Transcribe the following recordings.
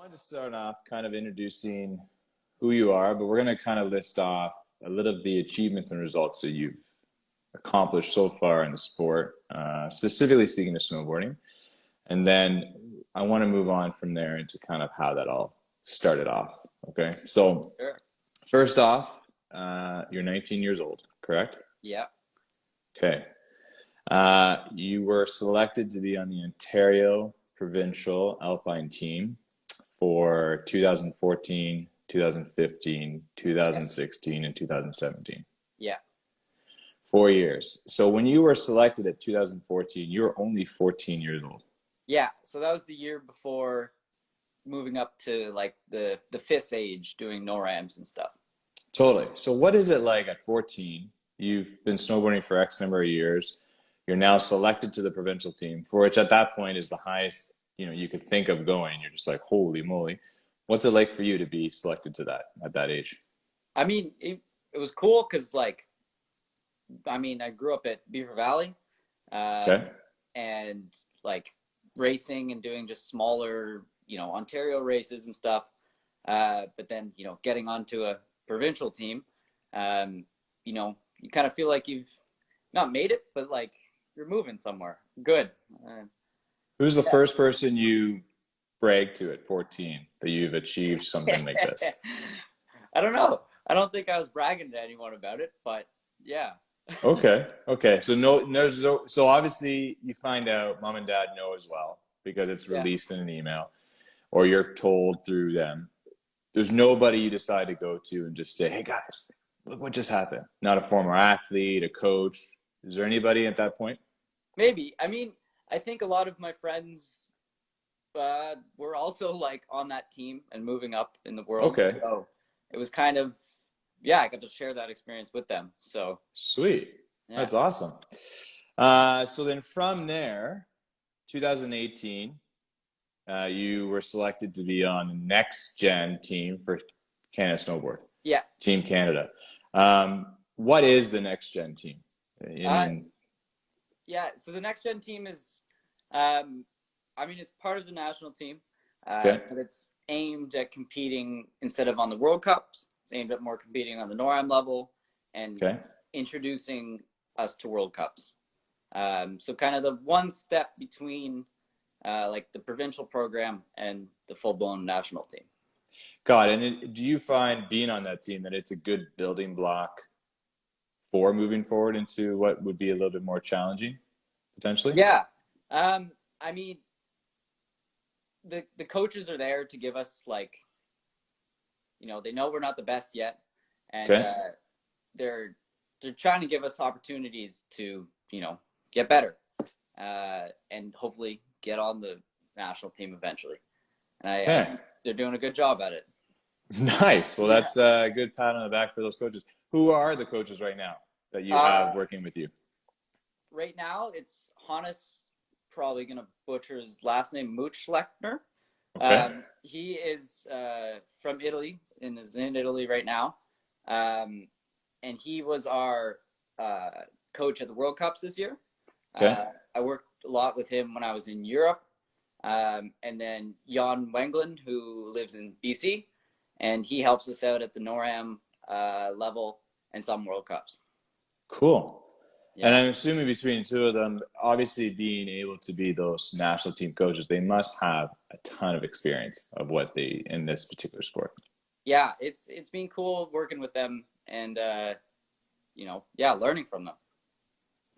wanted to start off kind of introducing who you are, but we're going to kind of list off a little of the achievements and results that you've accomplished so far in the sport, specifically speaking of snowboarding. And then I want to move on from there into kind of how that all started off. Okay. So Sure. first off, you're 19 years old, correct? Yeah. Okay. You were selected to be on the Ontario provincial Alpine team for 2014, 2015, Yeah. 2016, and 2017. Yeah. 4 years. So when you were selected at 2014, you were only 14 years old. Yeah. So that was the year before moving up to like the FIS age, doing NORAMs and stuff. Totally. So what is it like at 14? You've been snowboarding for X number of years. You're now selected to the provincial team, for which at that point is the highest, you could think of going. You're just like, holy moly. What's it like for you to be selected to that at that age? I mean, it was cool because I grew up at Beaver Valley, Okay. and like racing and doing just smaller, Ontario races and stuff. But then, getting onto a provincial team, you kind of feel like you've not made it, but like you're moving somewhere good. Who's the Yeah. first person you bragged to at 14 that you've achieved something like this? I don't know. I don't think I was bragging to anyone about it, but yeah. Okay. Okay. So so obviously you find out mom and dad know as well because it's Yeah. released in an email or you're told through them. There's nobody you decide to go to and just say, "Hey guys, look what just happened." Not a former athlete, a coach. Is there anybody at that point? Maybe. I mean, I think a lot of my friends were also like on that team and moving up in the world. Okay. So it was kind of, yeah, I got to share that experience with them. So Sweet. yeah. That's awesome. So then from there, 2018, you were selected to be on the next gen team for Canada Snowboard, Yeah. Team Canada. What is the next gen team? I Uh, mean, yeah. So the next gen team is, it's part of the national team, okay, but it's aimed at competing instead of on the World Cups. It's aimed at more competing on the NORAM level and okay, introducing us to World Cups. So kind of the one step between like the provincial program and the full-blown national team. got it. And do you find being on that team that it's a good building block for moving forward into what would be a little bit more challenging, potentially? Yeah. I mean, the coaches are there to give us like, they know we're not the best yet, and Okay. they're trying to give us opportunities to get better, and hopefully get on the national team eventually. And I Okay. think they're doing a good job at it. Nice. Well, Yeah. that's a good pat on the back for those coaches. Who are the coaches right now that you Uh, have working with you? right now, it's Hannes. Probably gonna butcher his last name, Mooch Schlechtner. Okay. He is from Italy and is in Italy right now. And he was our coach at the World Cups this year. Okay. I worked a lot with him when I was in Europe. And then Jan Wengland, who lives in BC, and he helps us out at the NORAM level and some World Cups. Cool. And Yeah. I'm assuming between the two of them, obviously being able to be those national team coaches, they must have a ton of experience of what they in this particular sport. Yeah, it's been cool working with them and learning from them.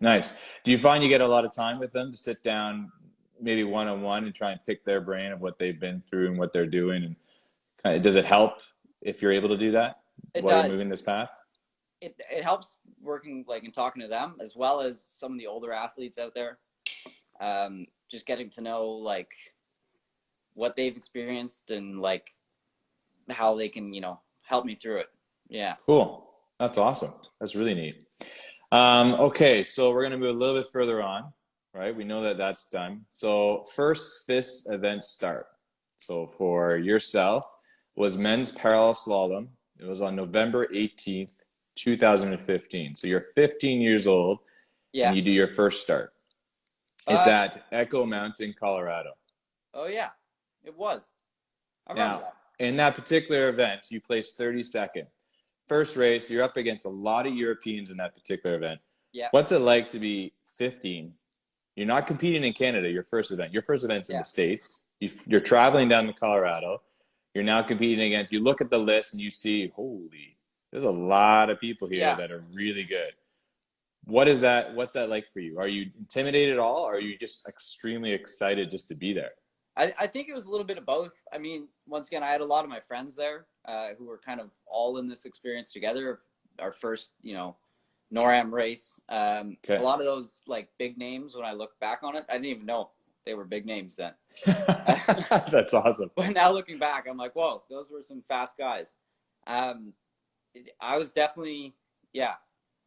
Nice. Do you find you get a lot of time with them to sit down, maybe one on one, and try and pick their brain of what they've been through and what they're doing? And kind of, does it help if you're able to do that It while you're does. moving this path? It helps working like and talking to them as well as some of the older athletes out there. Just getting to know like what they've experienced and like how they can help me through it. Yeah. Cool. That's awesome. That's really neat. Okay, so we're going to move a little bit further on, right? We know that that's done. So first FIS event start. So for yourself was men's parallel slalom. It was on November 18th, 2015. So you're 15 years old and Yeah. you do your first start. It's Uh, at Echo Mountain, Colorado. oh yeah, it was. I remember Now, that. in that particular event, you placed 32nd. First race, you're up against a lot of Europeans in that particular event. Yeah. What's it like to be 15? You're not competing in Canada, your first event. Your first event's in the States. You're traveling down to Colorado. You're now competing against, you look at the list and you see, holy, there's a lot of people here that are really good. What's that like for you? Are you intimidated at all, or are you just extremely excited just to be there? I think it was a little bit of both. I mean, once again, I had a lot of my friends there who were kind of all in this experience together. Our first, NORAM race. A lot of those like big names, when I look back on it, I didn't even know they were big names then. That's awesome. But now looking back, I'm like, whoa, those were some fast guys. I was definitely, I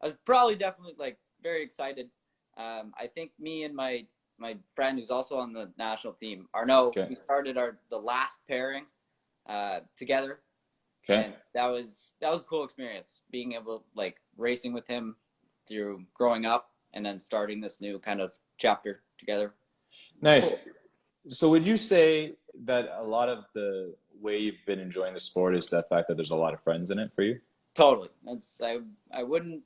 was probably definitely like very excited. I think me and my friend who's also on the national team, Arnaud, we started the last pairing together. And that was a cool experience, being able like racing with him through growing up and then starting this new kind of chapter together. Nice. Cool. So would you say that a lot of the way you've been enjoying the sport is the fact that there's a lot of friends in it for you? Totally. I wouldn't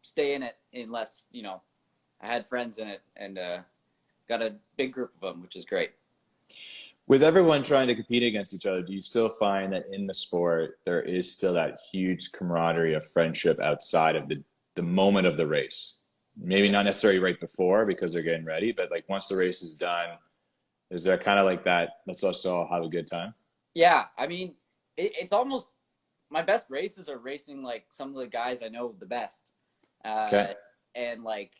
stay in it unless, I had friends in it and got a big group of them, which is great. With everyone trying to compete against each other, do you still find that in the sport there is still that huge camaraderie of friendship outside of the moment of the race? Maybe not necessarily right before because they're getting ready, but like once the race is done, is there kind of like that, let's also all have a good time? Yeah, I mean, it's almost, my best races are racing like some of the guys I know the best. And like,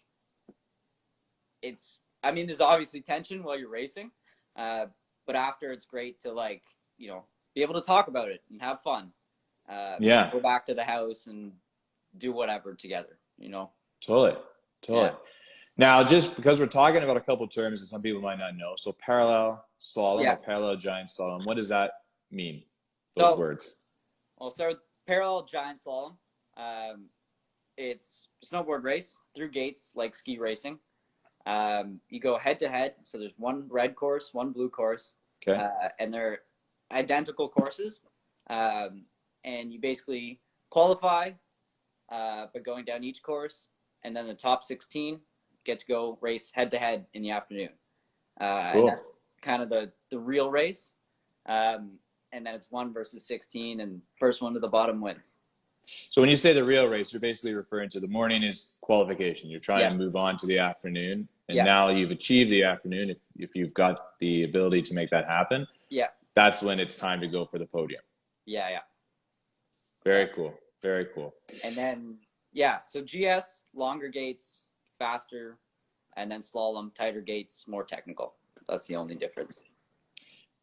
there's obviously tension while you're racing, but after it's great to like, be able to talk about it and have fun. Go back to the house and do whatever together, Totally. Yeah. Now, just because we're talking about a couple terms that some people might not know, so parallel slalom or parallel giant slalom, what does that mean? Those words. I'll start with parallel giant slalom. It's a snowboard race through gates like ski racing. You go head to head, so there's one red course, one blue course, and they're identical courses. And you basically qualify by going down each course, and then the top 16 get to go race head to head in the afternoon. And that's kind of the real race. And then it's 1 versus 16, and first one to the bottom wins. So when you say the real race, you're basically referring to the morning is qualification. You're trying to move on to the afternoon, and now you've achieved the afternoon. If you've got the ability to make that happen, that's when it's time to go for the podium. Very cool. Very cool. And then so GS, longer gates, faster, and then slalom, tighter gates, more technical. That's the only difference.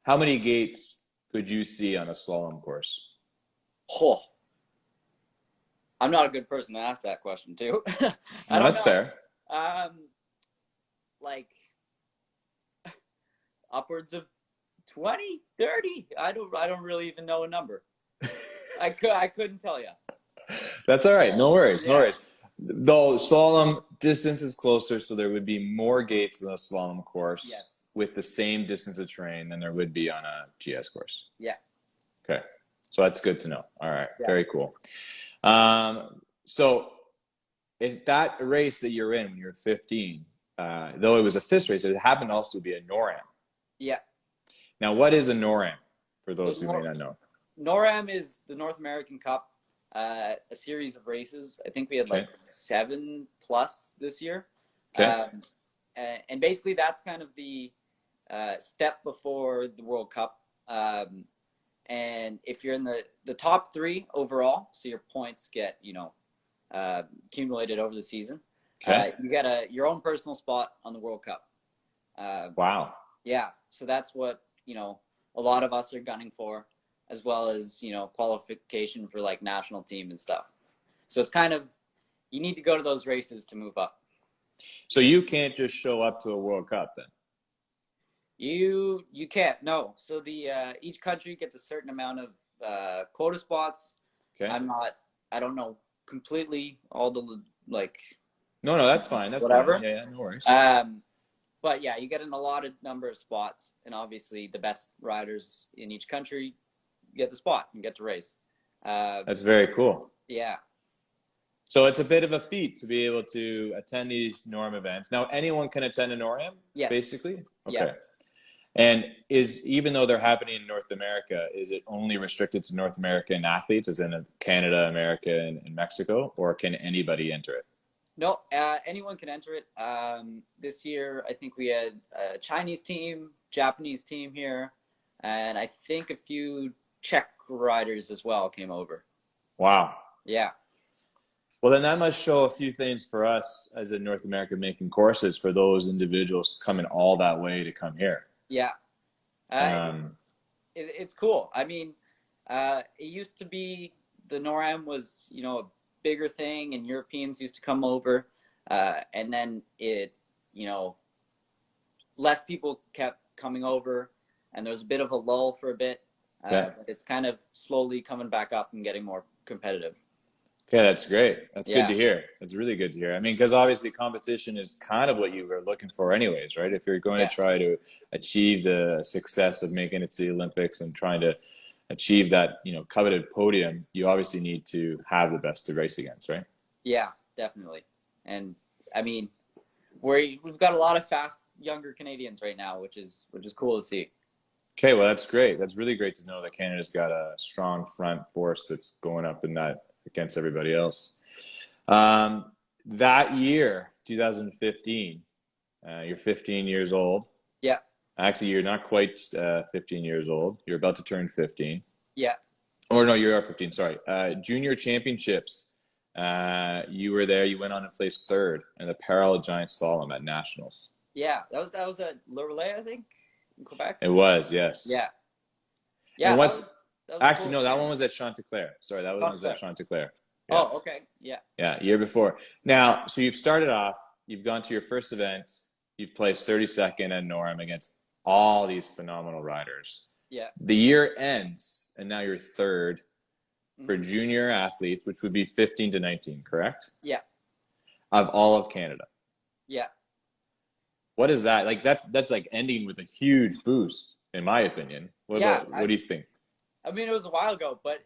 How many gates could you see on a slalom course? Oh, I'm not a good person to ask that question too. That's fair. Like upwards of 20, 30. I don't really even know a number. I couldn't tell you. That's all right. No worries. No worries. Though slalom distance is closer, so there would be more gates than a slalom course with the same distance of terrain than there would be on a GS course. Okay. So that's good to know. All right. Very cool. So if that race that you're in when you're 15, though it was a FIS race, it happened also to be a NORAM. Now, what is a NORAM for those who may not know? NORAM is the North American Cup, a series of races. I think we had like 7+ this year. And basically that's kind of the step before the World Cup. And if you're in the top 3 overall, so your points get, accumulated over the season, you get your own personal spot on the World Cup. Wow. Yeah. So that's what, a lot of us are gunning for, as well as, qualification for like national team and stuff. So it's kind of, you need to go to those races to move up. So you can't just show up to a World Cup then? You can't, no. So each country gets a certain amount of quota spots. I don't know completely all the like. No, that's fine. That's whatever. Fine. Yeah, no worries. But yeah, you get an allotted number of spots, and obviously the best riders in each country get the spot and get to race. That's very cool. Yeah. So it's a bit of a feat to be able to attend these NORM events. Now, anyone can attend a NORM, Yes. basically? Okay. Yeah. And even though they're happening in North America, is it only restricted to North American athletes, as in Canada, America, and Mexico, or can anybody enter it? No, anyone can enter it. This year, I think we had a Chinese team, Japanese team here, and I think a few Czech riders as well came over. Wow. Yeah. Well, then that must show a few things for us as in North America making courses for those individuals coming all that way to come here. Yeah. It's cool. I mean, it used to be the NORAM was, a bigger thing, and Europeans used to come over, and then less people kept coming over, and there was a bit of a lull for a bit. But it's kind of slowly coming back up and getting more competitive. Okay, that's great. That's good to hear. That's really good to hear. I mean, because obviously competition is kind of what you were looking for anyways, right? If you're going to try to achieve the success of making it to the Olympics and trying to achieve that, coveted podium, you obviously need to have the best to race against, right? Yeah, definitely. And I mean, we've got a lot of fast, younger Canadians right now, which is cool to see. Okay, well, that's great. That's really great to know that Canada's got a strong front force that's going up in that against everybody else. That year, 2015, you're 15 years old. Yeah. Actually, you're not quite 15 years old. You're about to turn 15. Yeah. Or no, you are 15, sorry. Junior championships, you were there. You went on and placed third in the parallel giant slalom at nationals. Yeah, that was at Le Relais, I think, in Quebec. It was, yes. Yeah. Yeah. And actually, cool. no, that one was at Chanticleer. Sorry, that one was at Chanticleer. Yeah. Oh, okay. Yeah. Yeah, year before. Now, so you've started off, you've gone to your first event, you've placed 32nd at NORM against all these phenomenal riders. Yeah. The year ends, and now you're third for junior athletes, which would be 15 to 19, correct? Yeah. Of all of Canada. Yeah. What is that? Like, that's like ending with a huge boost, in my opinion. What do you think? I mean, it was a while ago, but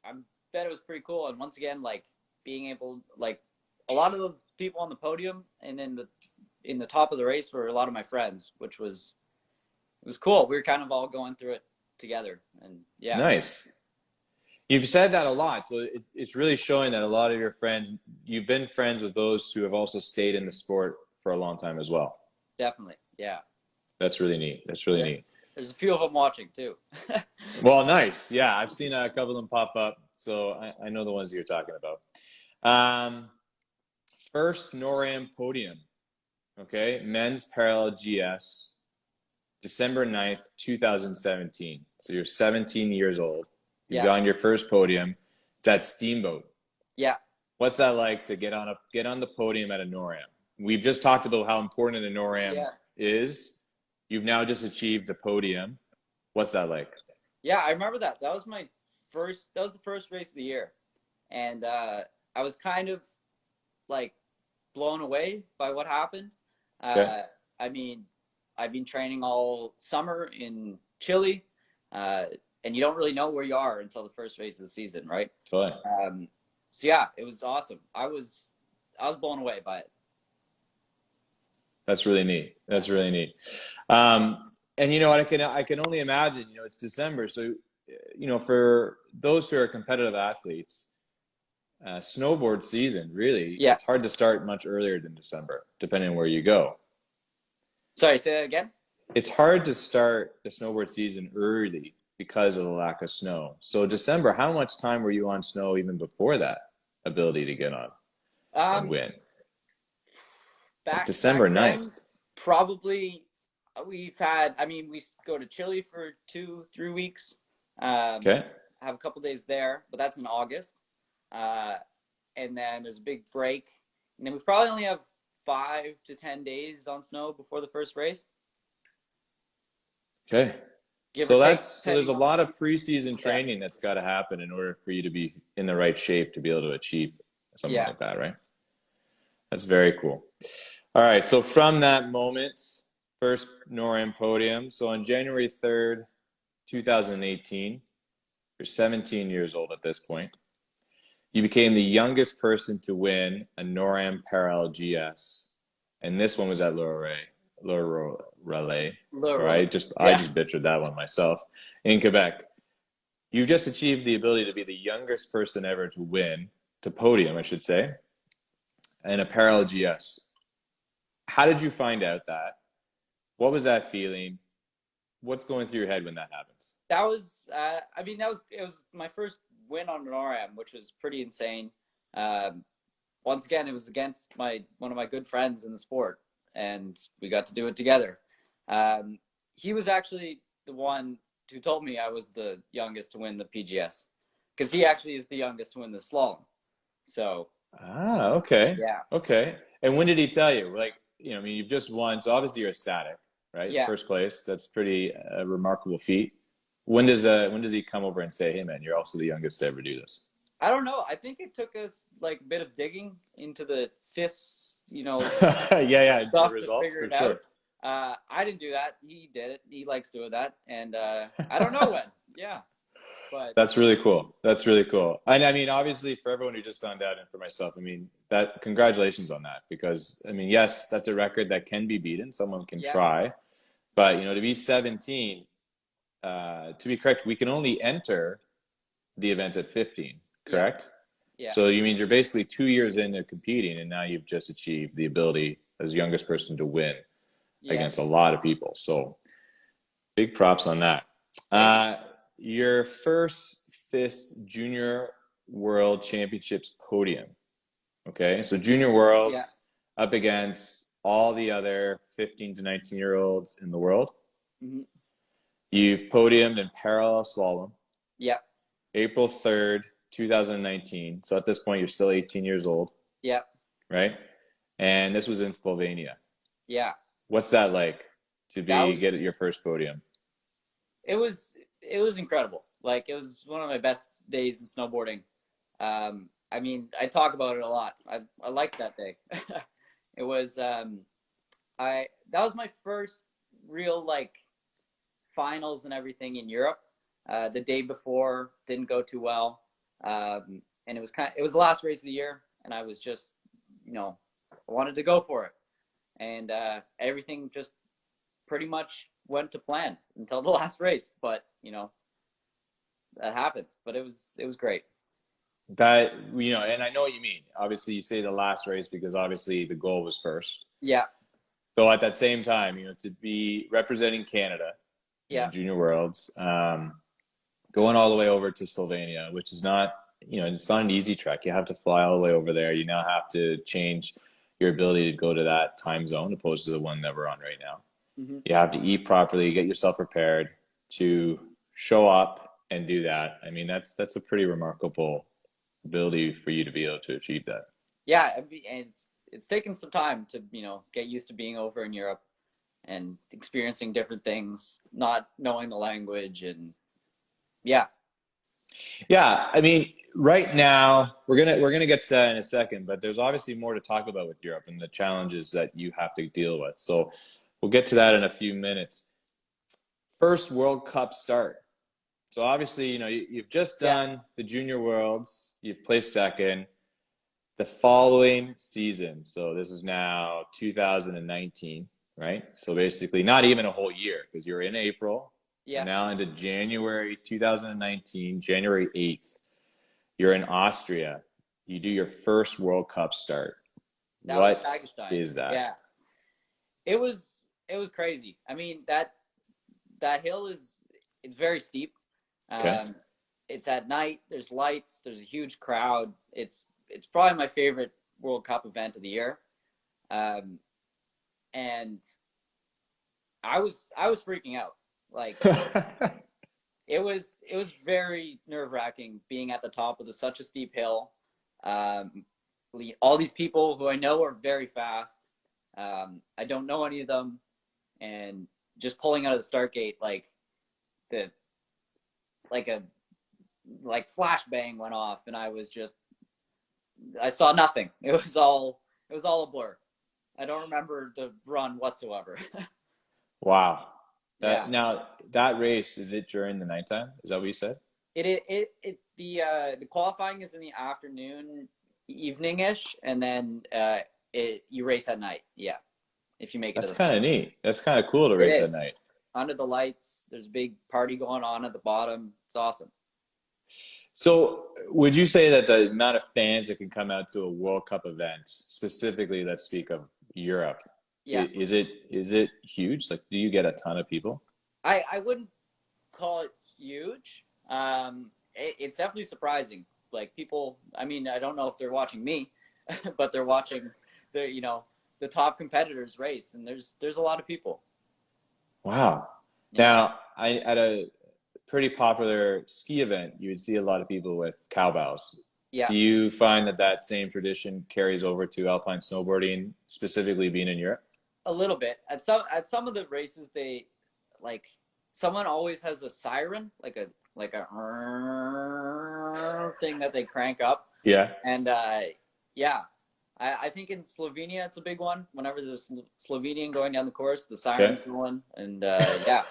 I bet it was pretty cool. And once again, like being able, like a lot of those people on the podium and in the top of the race were a lot of my friends, which was cool. We were kind of all going through it together, and yeah. Nice. You've said that a lot, so it's really showing that a lot of your friends, you've been friends with those who have also stayed in the sport for a long time as well. Definitely, yeah. That's really neat. That's really neat. There's a few of them watching too. Well, nice. Yeah, I've seen a couple of them pop up, so I know the ones that you're talking about. First NORAM podium, okay? Men's parallel GS, December 9th, 2017. So you're 17 years old. You've gotten your first podium. It's at Steamboat. Yeah. What's that like to get on the podium at a NORAM? We've just talked about how important a NORAM is. You've now just achieved the podium. What's that like? Yeah, I remember that. That was the first race of the year. And I was kind of like blown away by what happened. Okay. I mean, I've been training all summer in Chile, and you don't really know where you are until the first race of the season, right? Totally. So yeah, it was awesome. I was blown away by it. That's really neat. That's really neat. And you know what? I can only imagine. It's December, so for those who are competitive athletes, snowboard season really. Yeah. It's hard to start much earlier than December, depending on where you go. Sorry, say that again. It's hard to start the snowboard season early because of the lack of snow. So December, how much time were you on snow even before that ability to get on and win? December 9th. Probably we go to Chile for 2-3 weeks. Okay. Have a couple days there, but that's in August. And then there's a big break. And then we probably only have 5 to 10 days on snow before the first race. Okay. So there's a lot of preseason training that's got to happen in order for you to be in the right shape to be able to achieve something like that, right? That's very cool. All right. So from that moment, First NORAM podium. So on January 3rd, 2018, you're 17 years old at this point. You became the youngest person to win a NORAM Parallel GS. And this one was at Laurelay. Sorry, I Yeah. just butchered that one myself. In Quebec. You've just achieved the ability to be the youngest person ever to win, to podium, I should say, and a Parallel GS. How did you find out that? What was that feeling? What's going through your head when that happens? That was, I mean, it was my first win on an RM, which was pretty insane. Um, Once again, it was against one of my good friends in the sport, and we got to do it together. He was actually the one who told me I was the youngest to win the PGS, because he actually is the youngest to win the slalom. So, Okay. yeah, Okay. And when did he tell you? Like, I mean, you've just won, so obviously you're ecstatic, right? yeah. First place. That's pretty remarkable feat. When does he come over and say, "Hey, man, you're also the youngest to ever do this"? I don't know. I think it took us like a bit of digging into the FIS, Yeah, into the stuff to results figure for it out. sure. I didn't do that. He did it. He likes doing that, and I don't know when. Yeah, but That's really cool. That's really cool. And I mean, obviously, for everyone who just found out, and for myself, I mean, that congratulations on that, because I mean, yes, that's a record that can be beaten. Someone can yeah, try, but to be 17, to be correct, we can only enter the event at 15. yeah, Correct? yeah, So you mean you're basically 2 years into competing, and now you've just achieved the ability as youngest person to win yeah. against a lot of people. So big props on that. Thank you. Uh, your first FIS Junior World Championships podium. Okay, so Junior Yeah, Worlds up against all the other 15 to 19-year-olds in the world. hmm, You've podiumed in parallel slalom, yeah, April 3rd, 2019. So at this point, you're still 18 years old, yeah, right? And this was in Slovenia. yeah. What's that like to That get was your first podium? it was it was incredible. Like, it was one of my best days in snowboarding. I mean, I talk about it a lot. I liked that day. It was I that was my first real like finals and everything in Europe. The day before didn't go too well, and it was the last race of the year, and I was just, I wanted to go for it, and everything just pretty much went to plan until the last race. But that happened. But it was great. That, and I know what you mean. Obviously, you say the last race because obviously the goal was first. Yeah, Though at that same time, to be representing Canada in the yeah, Junior Worlds, going all the way over to Slovenia, which is not, it's not an easy trek. You have to fly all the way over there. You now have to change your ability to go to that time zone opposed to the one that we're on right now. hmm, You have to eat properly, get yourself prepared to show up and do that. I mean, that's a pretty remarkable ability for you to be able to achieve that. yeah. And it's taken some time to get used to being over in Europe and experiencing different things, not knowing the language, and yeah, Yeah, I mean, right now we're gonna get to that in a second, but there's obviously more to talk about with Europe and the challenges that you have to deal with. So we'll get to that in a few minutes. First World Cup start. So obviously, you've just yeah, done the Junior Worlds, you've placed second. The following season, so this is now 2019, right? So basically, not even a whole year because you're in April. We're yeah. now into January 2019, January 8th. You're in Austria. You do your first World Cup start. That was What Tagestein. is that? Yeah, it was crazy. I mean, that hill it's very steep. Okay. Um, it's at night. There's lights. There's a huge crowd. It's probably my favorite World Cup event of the year. Um, and I was freaking out. Like, it was very nerve wracking being at the top of such a steep hill. Um, all these people who I know are very fast. I don't know any of them, and just pulling out of the start gate, the like a flashbang went off, and I saw nothing. It was all a blur. I don't remember the run whatsoever. Wow. Yeah. Now that race, is it during the nighttime? Is that what you said? The qualifying is in the afternoon, evening-ish, and then you race at night. Yeah, if you make it to That's the kind of final. neat. That's kind of cool to It race at is. night. Under the lights, there's a big party going on at the bottom. It's awesome. So, would you say that the amount of fans that can come out to a World Cup event, specifically, let's speak of Europe, Yeah. is it huge? Like, do you get a ton of people? I wouldn't call it huge. It's definitely surprising. Like people, I mean, I don't know if they're watching me, but they're watching the top competitors race, and there's a lot of people. Wow. Yeah. Now, at a pretty popular ski event, you would see a lot of people with cowbells. Yeah. Do you find that that same tradition carries over to alpine snowboarding, specifically being in Europe? A little bit. At some of the races, they like someone always has a siren, like a thing that they crank up, Yeah. and yeah, I think in Slovenia it's a big one. Whenever there's a Slovenian going down the course, the Okay. siren's going, and yeah,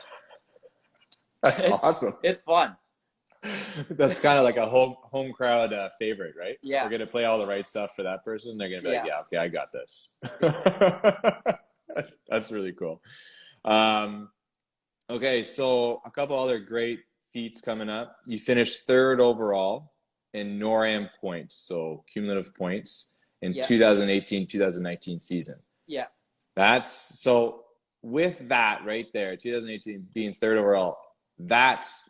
That's awesome. it's fun. That's kind of like a home crowd favorite, right? Yeah, We're gonna play all the right stuff for that person. They're gonna be like, yeah, "Yeah, okay, I got this." yeah, That's really cool. Um, okay, so a couple other great feats coming up. You finished third overall in NORAM points, so cumulative points in yeah, 2018-2019 season. yeah. That's so with that right there, 2018 being third overall, that's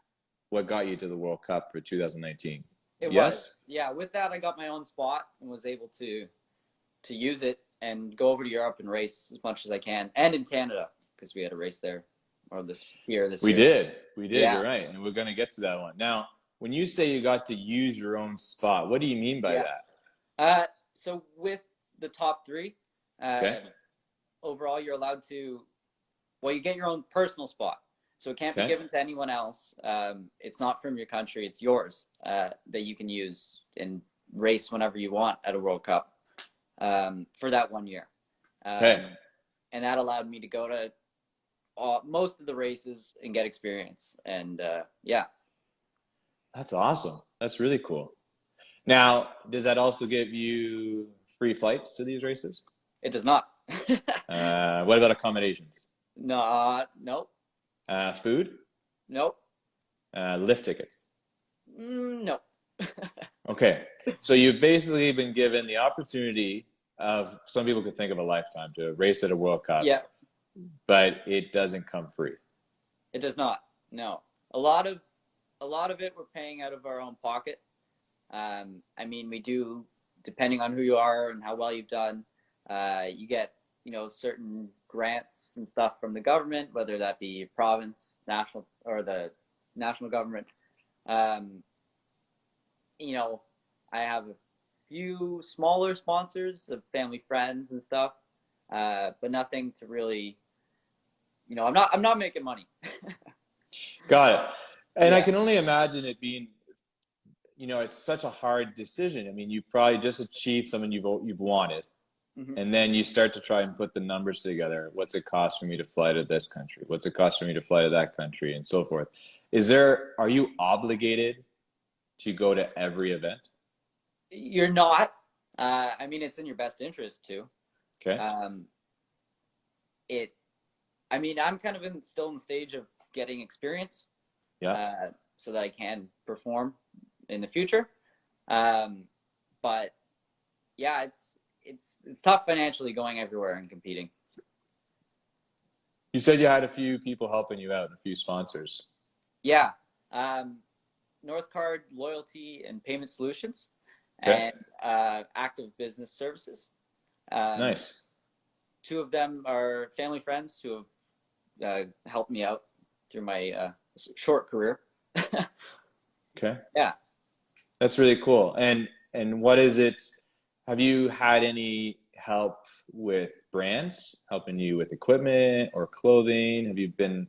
what got you to the World Cup for 2019. It was. Yes? Yeah, with that I got my own spot and was able to use it and go over to Europe and race as much as I can, and in Canada because we had a race there or this year. We did. We did. Yeah, You're right. And we're going to get to that one. Now, when you say you got to use your own spot, what do you mean by yeah. that? So with the top three, uh, Okay. overall you're allowed to. Well, you get your own personal spot, so it can't be Okay. given to anyone else. It's not from your country; it's yours that you can use and race whenever you want at a World Cup for that 1 year. Okay. And that allowed me to go to most of the races and get experience. And yeah, That's awesome. That's really cool. Now, does that also give you free flights to these races? it does not. What about accommodations? Nope, Food? nope, Lift tickets? nope. Okay. So you've basically been given the opportunity of, some people could think of a lifetime to race at a World Cup, Yeah, but it doesn't come free. it does not. No, a lot of it we're paying out of our own pocket. I mean, we do, depending on who you are and how well you've done, you get, certain grants and stuff from the government, whether that be province, national, or the national government. Um, I have a few smaller sponsors of family friends and stuff, but nothing to really, I'm not making money. Got it. And I Yeah, can only imagine it being, it's such a hard decision. I mean, you probably just achieved something you've wanted, hmm and then you start to try and put the numbers together. What's it cost for me to fly to this country? What's it cost for me to fly to that country, and so forth? Are you obligated to go to every event? you're not. I mean, it's in your best interest to. Okay. Um, it. I mean, I'm kind of still in the stage of getting experience, Yeah. so that I can perform in the future. Um, but yeah, it's tough financially going everywhere and competing. You said you had a few people helping you out, and a few sponsors. Yeah, um, Northcard Loyalty and Payment Solutions, Okay. and Active Business Services. Um, Nice. Two of them are family friends who have helped me out through my short career. Okay. Yeah. That's really cool. And what is it? Have you had any help with brands helping you with equipment or clothing? Have you been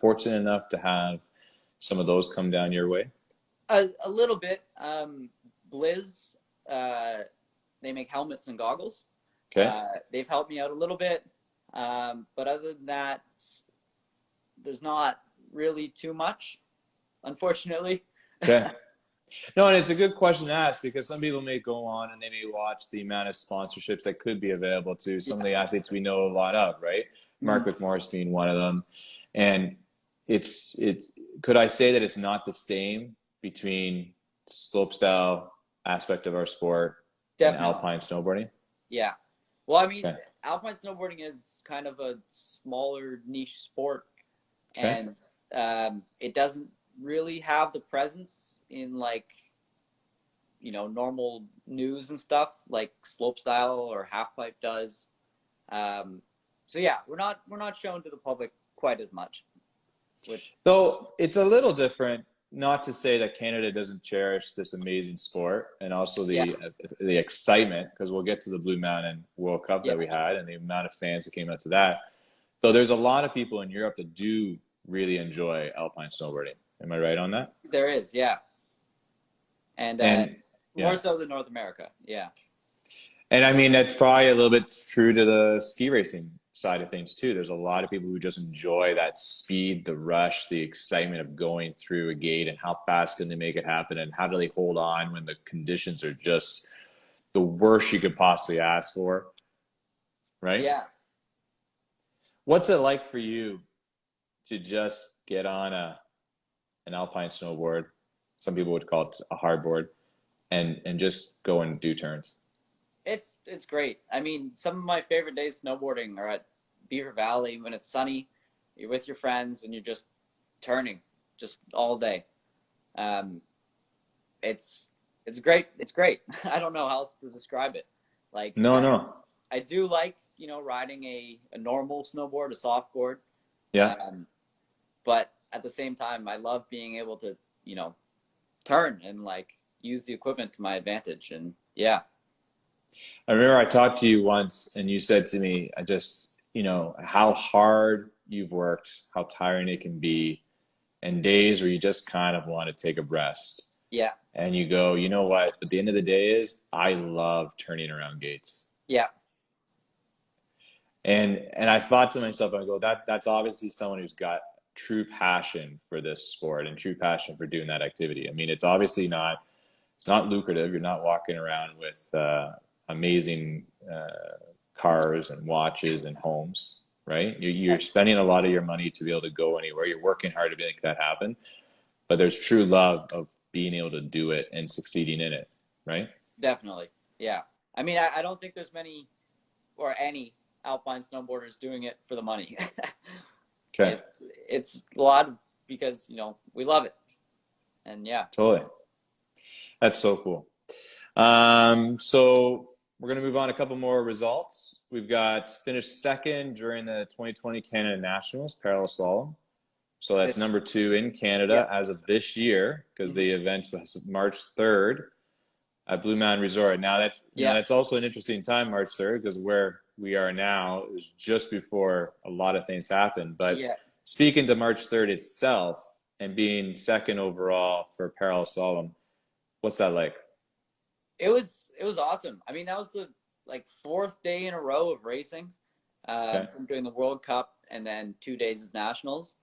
fortunate enough to have some of those come down your way? A little bit. Blizz, they make helmets and goggles. Okay. They've helped me out a little bit. But other than that, there's not really too much, unfortunately. Okay. No, and it's a good question to ask because some people may go on and they may watch the amount of sponsorships that could be available to some of the athletes we know a lot of, right? Mark McMorris being one of them. And could I say that it's not the same between slopestyle aspect of our sport Definitely. and alpine snowboarding? Yeah. Well, I mean, alpine snowboarding is kind of a smaller niche sport, and it doesn't really have the presence in like, you know, normal news and stuff like slopestyle or halfpipe does. So yeah, we're not shown to the public quite as much. Though it's a little different. Not to say that Canada doesn't cherish this amazing sport and also the excitement, because we'll get to the Blue Mountain World Cup that we had and the amount of fans that came out to that. So there's a lot of people in Europe that do really enjoy alpine snowboarding. Am I right on that? There is, yeah. And more so than North America, yeah. And I mean, that's probably a little bit true to the ski racing side of things too. There's a lot of people who just enjoy that speed, the rush, the excitement of going through a gate and how fast can they make it happen and how do they hold on when the conditions are just the worst you could possibly ask for, right? Yeah. What's it like for you to just get on an alpine snowboard, some people would call it a hardboard, and just go and do turns? It's great. I mean, some of my favorite days snowboarding are at Beaver Valley when it's sunny. You're with your friends and you're just turning just all day. It's great. It's great. I don't know how else to describe it. Like no. I do like, you know, riding a normal snowboard, a soft board. Yeah. But at the same time, I love being able to, you know, turn and like use the equipment to my advantage. And yeah. I remember I talked to you once and you said to me, I just, you know, how hard you've worked, how tiring it can be, and days where you just kind of want to take a rest. Yeah. And you go, you know what? At the end of the day is I love turning around gates. Yeah. And I thought to myself, I go, that's obviously someone who's got true passion for this sport and true passion for doing that activity. I mean, it's obviously not, it's not lucrative. You're not walking around with amazing cars and watches and homes, right? You're spending a lot of your money to be able to go anywhere. You're working hard to make that happen. But there's true love of being able to do it and succeeding in it, right? Definitely. Yeah. I mean, I don't think there's many or any alpine snowboarders doing it for the money. Okay. It's a lot because, you know, we love it. And yeah. Totally. That's so cool. So we're going to move on a couple more results. We've got finished second during the 2020 Canada Nationals parallel slalom. So that's number 2 in Canada as of this year, because the event was March 3rd at Blue Mountain Resort. Now that's that's also an interesting time, March 3rd, because where we are now is just before a lot of things happened. But speaking to March 3rd itself and being second overall for parallel slalom, what's that like? It was awesome. I mean, that was the like 4th day in a row of racing from doing the World Cup and then 2 days of nationals.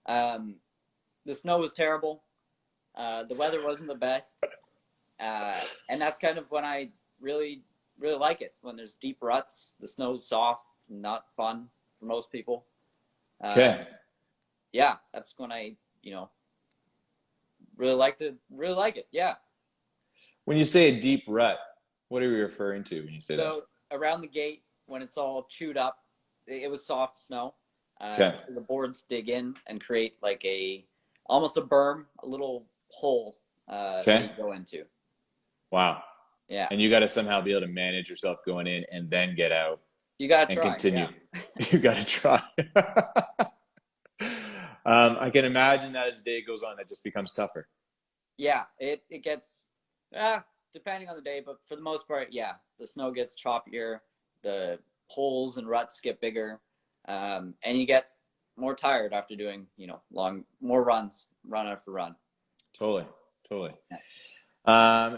The snow was terrible. The weather wasn't the best. And that's kind of when I really like it, when there's deep ruts, the snow's soft, not fun for most people. Yeah, that's when I, you know, really like it. Yeah. When you say a deep rut, what are you referring to when you say that? So around the gate, when it's all chewed up, it was soft snow. So the boards dig in and create like almost a berm, a little hole that you go into. Wow. Yeah. And you got to somehow be able to manage yourself going in and then get out. You got to try. Continue. Yeah. You got to try. I can imagine that as the day goes on, that just becomes tougher. Yeah, it gets, depending on the day, but for the most part, yeah, the snow gets choppier, the holes and ruts get bigger, and you get more tired after doing, you know, more runs, run after run. Totally. Yeah.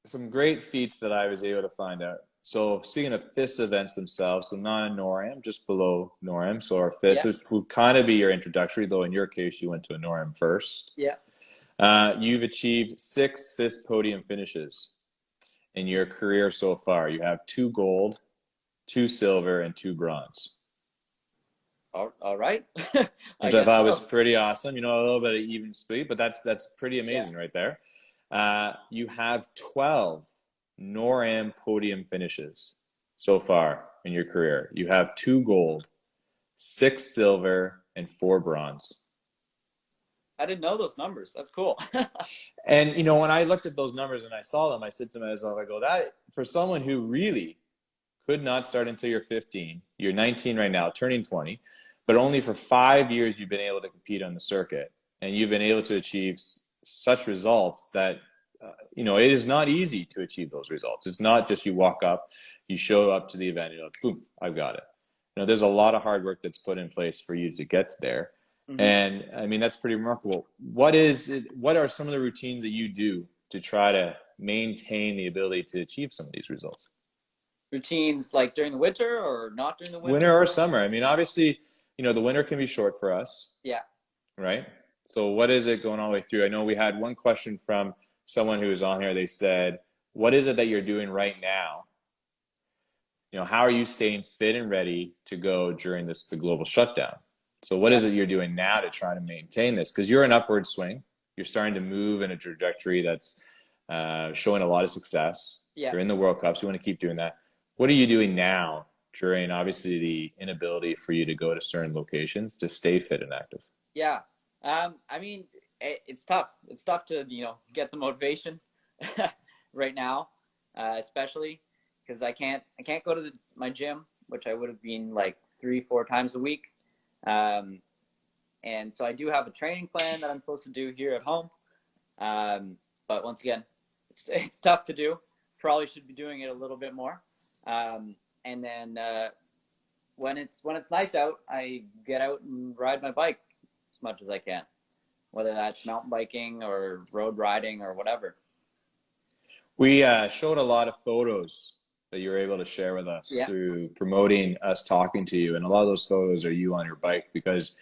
Some great feats that I was able to find out. So speaking of FIS events themselves, so not a NORAM, just below NORAM. So our FIS Yeah. would kind of be your introductory, though in your case, you went to a NORAM first. Yeah. You've achieved 6 FIS podium finishes in your career so far. You have 2 gold, 2 silver, and 2 bronze, All right. I which I guess thought was so. pretty awesome. You know, a little bit of even split, but that's pretty Yeah. amazing right there. You have 12 NORAM podium finishes so far in your career. You have 2 gold, 6 silver, and 4 bronze. I didn't know those numbers. That's cool. And you know, when I looked at those numbers and I saw them, I said to myself, I go, that for someone who really could not start until you're 15, you're 19 right now, turning 20, but only for 5 years you've been able to compete on the circuit, and you've been able to achieve such results that you know, it is not easy to achieve those results. It's not just you walk up, you show up to the event, and you're like, boom, I've got it. You know, there's a lot of hard work that's put in place for you to get there. Hmm. And I mean, that's pretty remarkable. What are some of the routines that you do to try to maintain the ability to achieve some of these results? Routines like during the winter or not during the Winter winter? or summer? I mean, obviously, you know, the winter can be short for us, Yeah. right? So what is it going all the way through? I know we had one question from someone who was on here. They said, what is it that you're doing right now? You know, how are you staying fit and ready to go during the global shutdown? So what Yeah. is it you're doing now to try to maintain this? Because you're an upward swing. You're starting to move in a trajectory that's showing a lot of success. Yeah. You're in the World Cups. You want to keep doing that. What are you doing now during obviously the inability for you to go to certain locations to stay fit and active? Yeah. I mean, it's tough. It's tough to, get the motivation right now, especially because I can't go to my gym, which I would have been like 3, 4 times a week. Um, and so I do have a training plan that I'm supposed to do here at home. But once again, it's tough to do. Probably should be doing it a little bit more. And then when it's nice out, I get out and ride my bike as much as I can, whether that's mountain biking or road riding or whatever. We showed a lot of photos that you were able to share with us Yeah. through promoting us talking to you. And a lot of those photos are you on your bike because,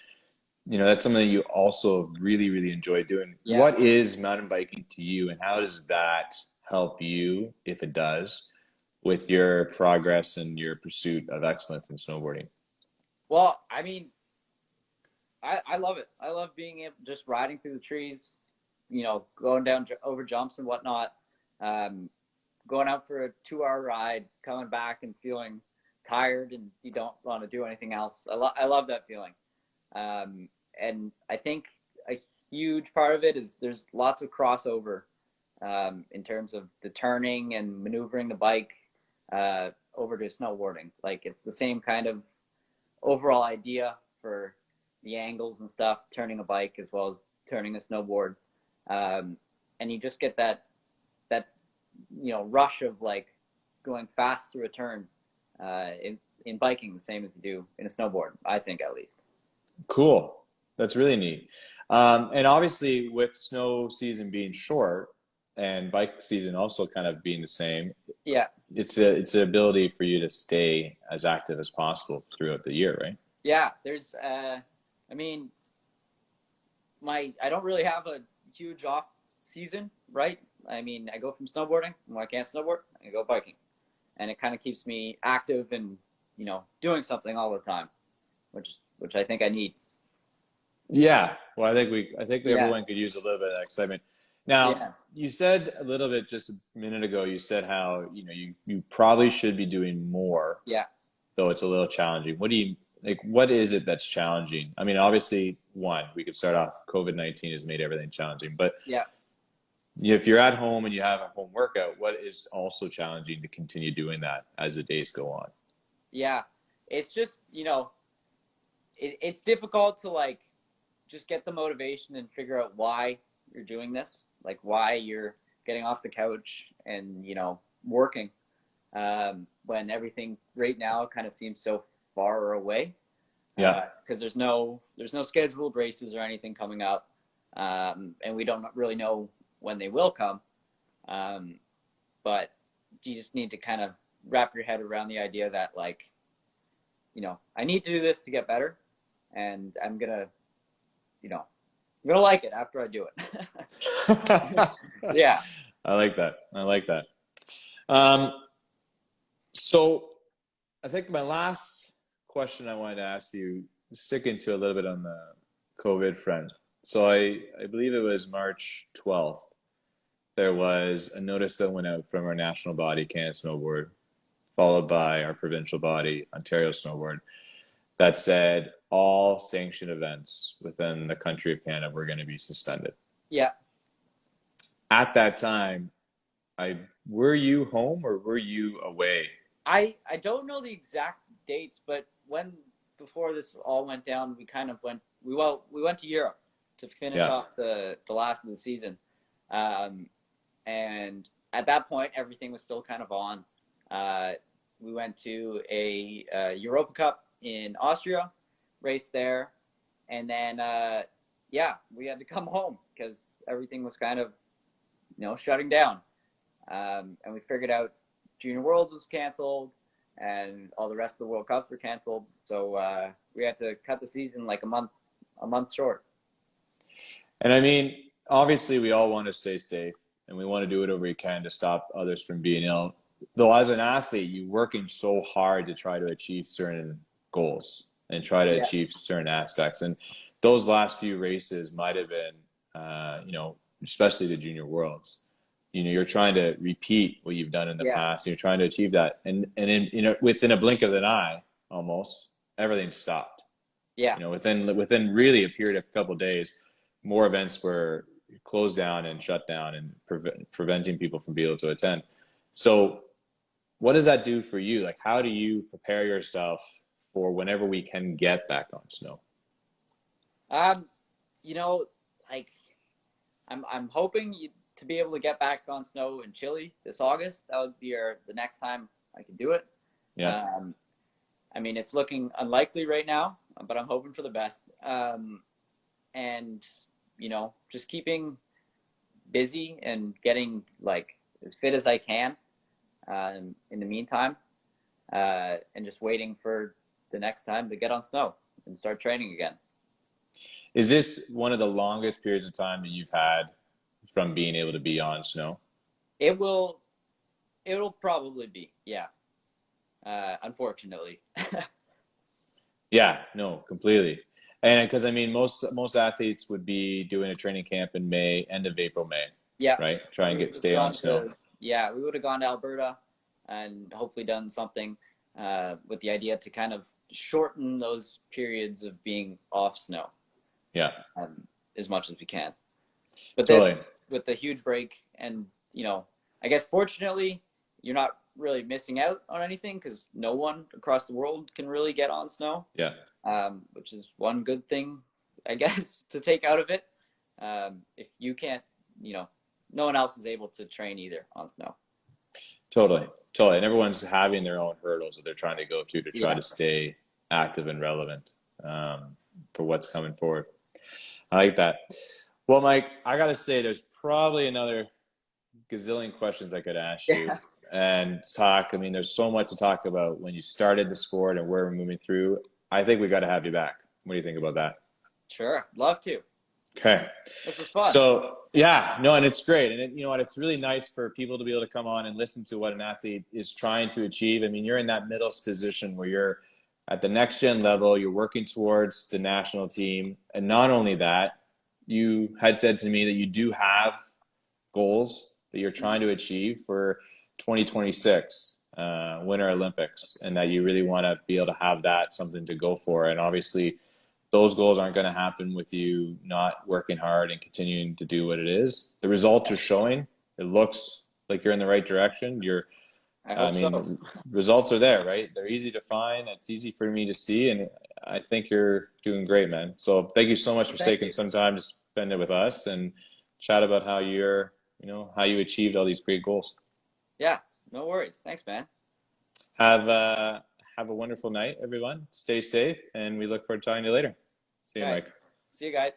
you know, that's something that you also really, really enjoy doing. Yeah. What is mountain biking to you, and how does that help you, if it does, with your progress and your pursuit of excellence in snowboarding? Well, I mean, I love it. I love being able just riding through the trees, going down over jumps and whatnot. Um, Going out for a 2 hour ride, coming back and feeling tired and you don't want to do anything else. I love that feeling. And I think a huge part of it is there's lots of crossover in terms of the turning and maneuvering the bike over to snowboarding. Like it's the same kind of overall idea for the angles and stuff, turning a bike as well as turning a snowboard. And you just get that rush of like going fast through a turn in biking the same as you do in a snowboard, I think at least. Cool. That's really neat. And obviously, with snow season being short and bike season also kind of being the same, Yeah. it's the ability for you to stay as active as possible throughout the year, right? Yeah. There's, I mean, I don't really have a huge off season, right? I mean, I go from snowboarding when I can't snowboard, I go biking, and it kind of keeps me active and doing something all the time, which I think I need. Yeah. Well, I think Yeah. everyone could use a little bit of that excitement. Now, Yeah. you said a little bit just a minute ago, you said how, you know, you probably should be doing more, Yeah. though it's a little challenging. What is it that's challenging? I mean, obviously, one, we could start off, COVID-19 has made everything challenging, but Yeah. if you're at home and you have a home workout, what is also challenging to continue doing that as the days go on? Yeah. It's just it's difficult to like just get the motivation and figure out why you're doing this, like why you're getting off the couch and working when everything right now kind of seems so far away. Yeah. Because there's no scheduled races or anything coming up, and we don't really know when they will come. But you just need to kind of wrap your head around the idea that like, you know, I need to do this to get better, and I'm gonna, you know, I'm gonna like it after I do it. Yeah. I like that. I like that. Um, so I think my last question I wanted to ask you, sticking to a little bit on the COVID front. So I believe it was March 12th. There was a notice that went out from our national body, Canada Snowboard, followed by our provincial body, Ontario Snowboard, that said all sanctioned events within the country of Canada were going to be suspended. Yeah. At that time, were you home or were you away? I don't know the exact dates, but before this all went down, we kind of we went to Europe to finish Yeah. off the last of the season. And at that point, everything was still kind of on. We went to a Europa Cup in Austria, raced there, and then yeah, we had to come home because everything was kind of, you know, shutting down. And we figured out Junior Worlds was canceled, and all the rest of the World Cups were canceled. So we had to cut the season like a month short. And I mean, obviously, we all want to stay safe and we want to do whatever we can to stop others from being ill. Though, as an athlete, you're working so hard to try to achieve certain goals and try to Yeah. achieve certain aspects. And those last few races might have been, you know, especially the Junior Worlds. You know, you're trying to repeat what you've done in the Yeah. past. You're trying to achieve that, and in, you know, within a blink of an eye, almost everything stopped. Yeah. You know, within really a period of a couple of days, more events were closed down and shut down, and preventing people from being able to attend. So, what does that do for you? Like, how do you prepare yourself for whenever we can get back on snow? You know, like I'm hoping to be able to get back on snow in Chile this August. That would be the next time I can do it. Yeah. I mean, it's looking unlikely right now, but I'm hoping for the best. And, you know, just keeping busy and getting like as fit as I can in the meantime, and just waiting for the next time to get on snow and start training again. Is this one of the longest periods of time that you've had from being able to be on snow? It'll probably be, yeah. Unfortunately. Yeah, no, completely. And because I mean, most athletes would be doing a training camp in May, end of April, May. Yeah. Right. Try and stay on snow. Yeah, we would have gone to Alberta and hopefully done something with the idea to kind of shorten those periods of being off snow. Yeah. As much as we can. But totally. This, with the huge break, and, you know, I guess fortunately, you're not really missing out on anything because no one across the world can really get on snow. Yeah. Which is one good thing, I guess, to take out of it. If you can't, you know, no one else is able to train either on snow. Totally. And everyone's having their own hurdles that they're trying to go through to try to stay active and relevant for what's coming forward. I like that. Well, Mike, I got to say there's probably another gazillion questions I could ask you and talk. I mean, there's so much to talk about when you started the sport and where we're moving through. I think we got to have you back. What do you think about that? Sure. Love to. Okay. This was fun. So, yeah, no, and it's great. And you know what? It's really nice for people to be able to come on and listen to what an athlete is trying to achieve. I mean, you're in that middle position where you're at the next gen level, you're working towards the national team. And not only that, you had said to me that you do have goals that you're trying to achieve for 2026 Winter Olympics, and that you really want to be able to have that something to go for. And obviously those goals aren't going to happen with you not working hard and continuing to do what it is. The results are showing. It looks like you're in the right direction. I mean, so. Results are there, right? They're easy to find. It's easy for me to see, and I think you're doing great, man. So thank you so much for taking some time to spend it with us and chat about how you achieved all these great goals. Yeah, no worries. Thanks, man. Have a wonderful night, everyone. Stay safe, and we look forward to talking to you later. See you, Mike. See you guys.